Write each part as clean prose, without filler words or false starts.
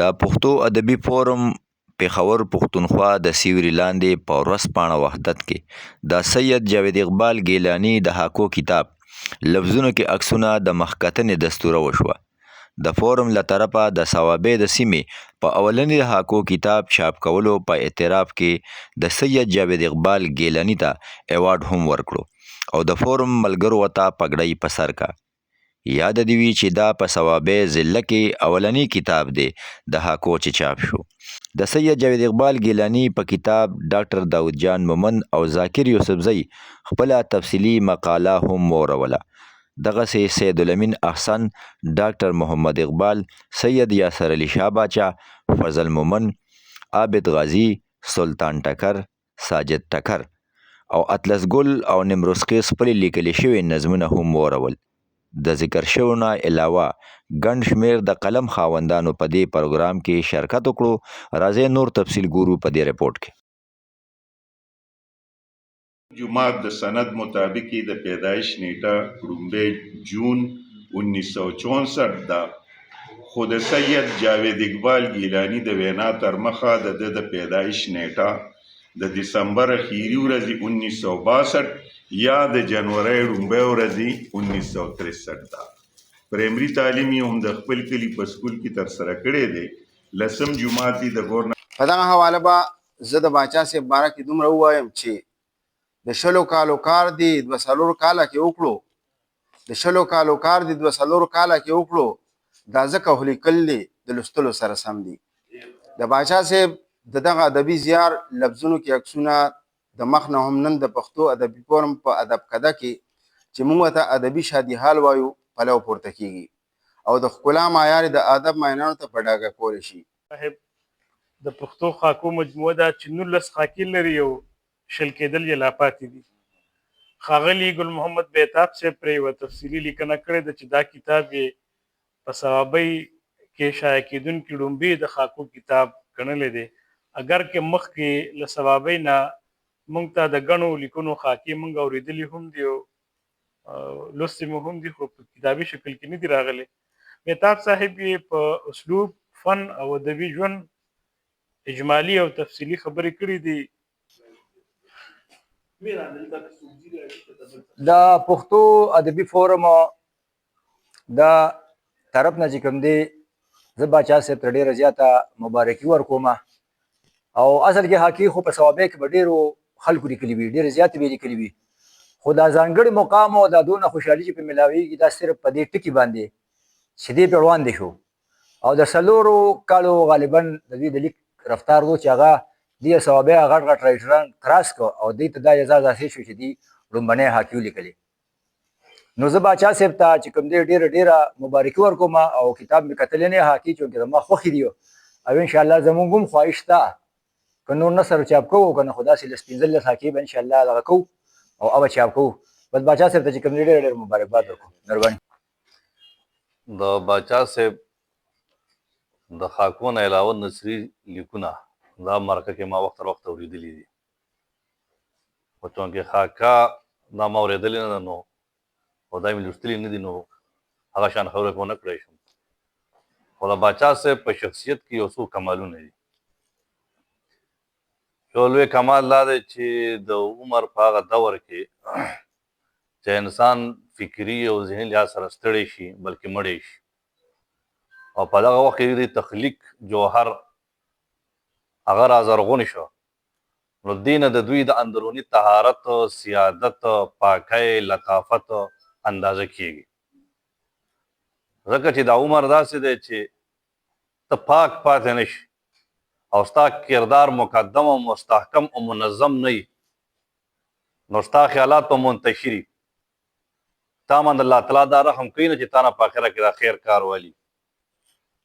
د پښتو ادبي فورم پېښور پښتونخوا د سیوري لاندې په ورځپاڼه وحدت کې د سید جاوید اقبال ګیلاني د حاکو کتاب لفظونو کې عکسونه د مخکتنې دستوره وشوه. د فورم له طرفه د صوابۍ د سیمې په اولنی د حاکو کتاب چاپ کولو په اعتراف کې د سید جاوید اقبال ګیلاني ته ایوارډ هم ورکړو او د فورم ملګرو ورته پګړۍ په سر کا. یاد دی وی چې دا په صوابۍ ضلع کې اولنی کتاب دی د حاکو چې چاپ شو. د سید جاوید اقبال ګیلاني په کتاب ډاکټر داود جان مومند او ذاکر یوسفزئی خپل تفصیلی مقاله هم موروله. دغه سید الامین احسن، ډاکټر محمد اقبال، سید یاسر علي شاه باچا، فضل مومند، عابد غازی، سلطان ټکر، ساجد ټکر او اطلس ګل او نیمروز خیز خپل لیکل شوی نظمونه هم مورول. د ذکر شوو نه علاوه ګڼ شمیر د قلم خاوندانو په دې پروګرام کې شرکت وکړو. راځي نور تفصیل ګورو په دې رپورت کې. جمعات د سند مطابق د پیدایش نیټه 2 جون 1964 ده، خو د سید جاوید اقبال ګیلاني د وینا تر مخه د پیدایش نیټه د دسمبر اخیری ورځې 1962 یا د جنوري لومړۍ ورځې 1963 ده. پرایمري تعلیم یې هم د خپل کلي په سکول کې ترسره کړی دی. لسم جمعات د ګورنر په دغه حواله به زه د باچا صاحب باره کې دومره ووایم چې د 20 کالو کار دی 2 کاله کې وکړو، د 20 کالو کار دی 2 کاله کې وکړو، دا ځکه خو لیکل دی د لوستلو سره سم دي. د باچا صاحب د دغه ادبي زیار لفظونو کې عکسونه د مخ نه هم نن د پښتو ادبي فورم په ادب کده کې چې موږ ته ادبي شادي حال وایو پلو پورته کیږي او د ښکلا معیار د ادب مینانو ته په ډاګه کولی شي. صاحب د پښتو خاکو مجموعه ده چې 19 خاکي لري او شل کېدل یې لا پاتې دي. ښاغلي ګل محمد بیتاب صاحب پرې یوه تفصیلي لیکنه کړې ده چې دا کتاب یې په صوابۍ کې شایع کېدونکي ړومبی د خاکو کتاب ګڼلی دی. اگر که مخکې له صوابۍ نه موږ ته د ګڼو لیکنو خاکې موږ اورېدلي هم دي او لوستې مو هم دي، خو په کتابي شکل کې نه دي راغلي. بیتاب صاحب یې په اسلوب، فن او ادبي ژوند اجمالي او تفصیلي خبرې کړي دي. د پښتو ادبي فورم دا طرف نه چې کوم دی زه باچا صاحب ته ډېره زیاته مبارکي ورکوم او اصل کې حقیقي خو په صوابۍ کې به ډېرو خلکو لیکلي وي، ډېرې زیاتې به یې لیکلي وي، خو دا ځانګړي مقام او دا دونه خوشحالي چې په میلاویږي دا صرف په دې ټکي باندې چې دې پې وړاندې شو او د 4 کالو غالبا د دوی د لیک رفتار و چې هغه دې صوابۍ غټ غټ رایټران کراس کړ او دوی ته دا اعزاز حاصل شو چې دوی لومړنی حاکي ولیکلې. نو زه باچا صاحب ته چې کوم دی ډېره مبارکي ورکوم او کتاب مې کتلی نه حاکي چونکې زما خوښې دي او انشاءالله زمونږ هم خواهش شته که نور نثر چاپ کوو که نه خو داسې لس 15 حاکي به انشاءالله دغه کوو او هغه چاپ کوو. بس باچا صاحب ته چې کوم دی ډېره مبارکباد ورکوم. مهرباني. د باچا صاحب د خاکو نه علاوه نثري لیکونه دا مرکه کې ما وخت تر وخته اورېدلي دي، خو چونکې خاکه دا ما اورېدلې نه ده نو او دا مې لوستلي نه دي نو هغه شان خبرې پې ونه کړی شم. خو د باچا صاحب په شخصیت کې یو څو کمالونه دي. یو لوی کمال دا دی چې د عمر په هغه دور کې چې انسان فکري او ذهني لحاظ سره ستړی شي بلکې مړی شي او په دغه وخت کې د تخلیق جوهر هغه رازرغونی شو نو دې نه د دوی د اندروني طهارت، سیادت، پاکۍ، لطافت اندازه کیږي. ځکه چې دا عمر داسې دی چې ته پاک پاتې نه شي او ستا کردار مقدم او مستحکم او منظم نه وي نو ستا خیالات به منتشري تا باندې الله تعالی دا رحم کوي نه چې تا نه په آخره کې دا خیر کار والي.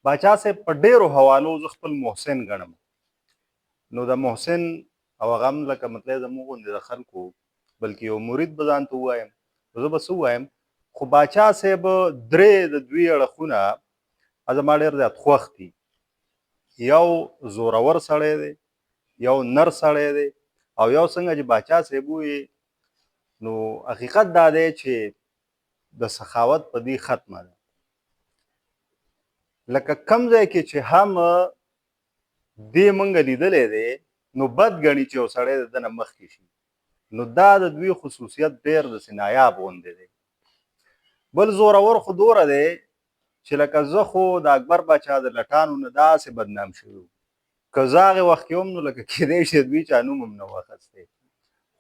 باچا صاحب په ډېرو حوالو زه خپل محسن ګڼم. نو د محسن او هغه هم لکه مطلب زموږ غوندې د خلکو بلکې یو مرید به ځان ته ووایم زه به څه ووایم، خو باچا صاحب 3 د دوی اړخونه زما ډېر زیات خوښ دي. یو زورور سړی دی، یو نر سړی دی او یو څنګه چې باچا صاحب ووایي نو حقیقت دا دی چې د سخاوت په دې ختمه ده. لکه کم ځای کې چې هم دې موږ لیدلی دی نو بد ګڼي چې یو سړی د ده نه مخکې شي. نو دا د دوی خصوصیت ډېر داسې نایاب غوندې دی. بل زورور خو دوره دی چې لکه زه خو د اکبر باچا د لټانو نه داسې بدنام شوی وم، که زه هغې وخت کې هم نو لکه کیدی شي د دوی چا نوم هم نه و اخیستی.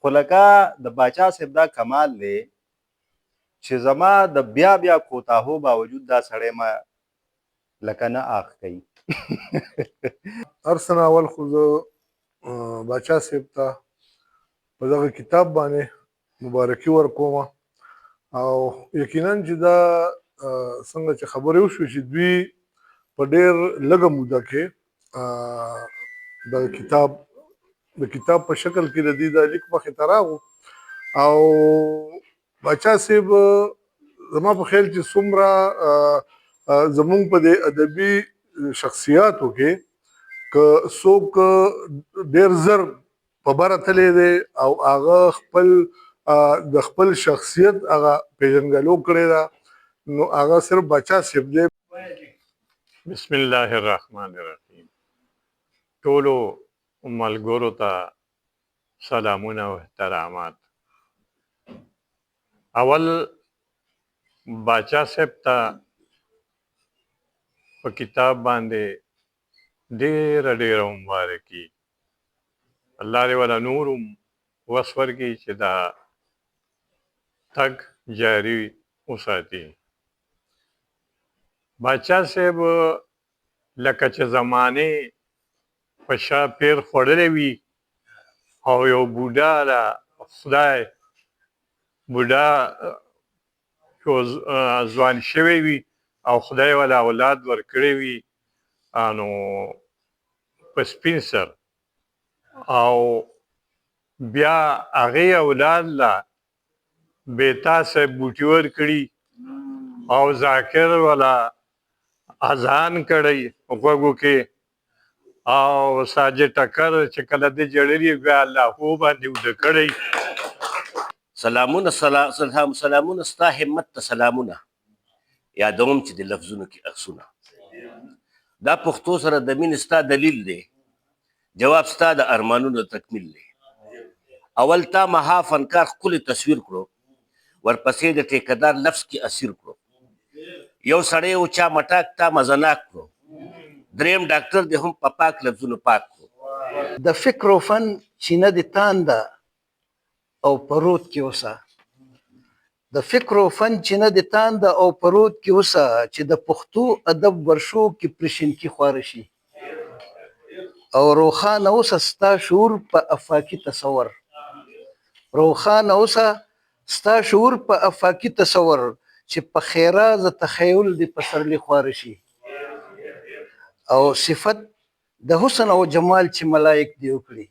خو لکه د باچا صاحب دا کمال دی چې زما د بیا بیا کوتاهو باوجود دا سړی ما لکه نه آخ کوي. هر څه نه اول خو زه باچا صاحب ته په دغه کتاب باندې مبارکي ورکوم او یقینا چې دا څنګه چې خبرې وشوې چې دوی په ډېر لږه موده کې د کتاب په شکل کې د دې دا لیک مخې ته راغو او باچا صاحب زما په خیال چې څومره زمونږ په دې ادبي شخصیاتو کې که څوک ډېر زر په بره تللی دی او هغه د خپل شخصیت هغه پیژنګلو کړې ده نو هغه صرف باچا صاحب دی. بسم الله الرحمن الرحیم. ټولو ملګرو ته سلامونه او احترامات. اول باچا صاحب ته په کتاب باندې ډېره مبارکي. الله دې ولا نور وس ورکړي چې دا تګ جاري وساتي. باچا صاحب لکه چې زمانې په شا پیر خوړلی وي او یو بوډا له خدای بوډا ځوان شوی وي او خدای ولا اولاد ورکړی وي نو په سپین سر او بیا هغې اولاد له بیتا صاحب بوټي ورکړي او ذاکر والا اذان کړی غوږو کې او ساجد ټکر چې کله د جړلي بیا اللهو باندې وده کړی. سلامونه ستا همت ته سلامونه یادوم چې د لفظونو کې اخسونه. دا پښتو سره د مینې ستا دلیل دی، جواب ستا د ارمانونو تکمیل دی. اول تا مها فنکار ښکلی تصویر کړو، ورپسې د ټیکهدار لفظ کې اسیر کړو. یو سړی و چا مټاک تا مزناک کړو، دریم ډاکټر دې هم په پاک لفظونو پاک کړو. د فکر و فن چینه د تانده او پرود کې اوسه، د فکر و فن چینه د تانده او پرود کې اوسه چې د پښتو ادب ورشو کې پرشنکي خواره شي او روښانه اوسه ستا شعور په افاقي تصور، روښانه اوسه ستا شعور په افاقي تصور چې په خیراز تخیل د پسرلی خواره شي او صفت د حسن او جمال چې ملائک دی وکړي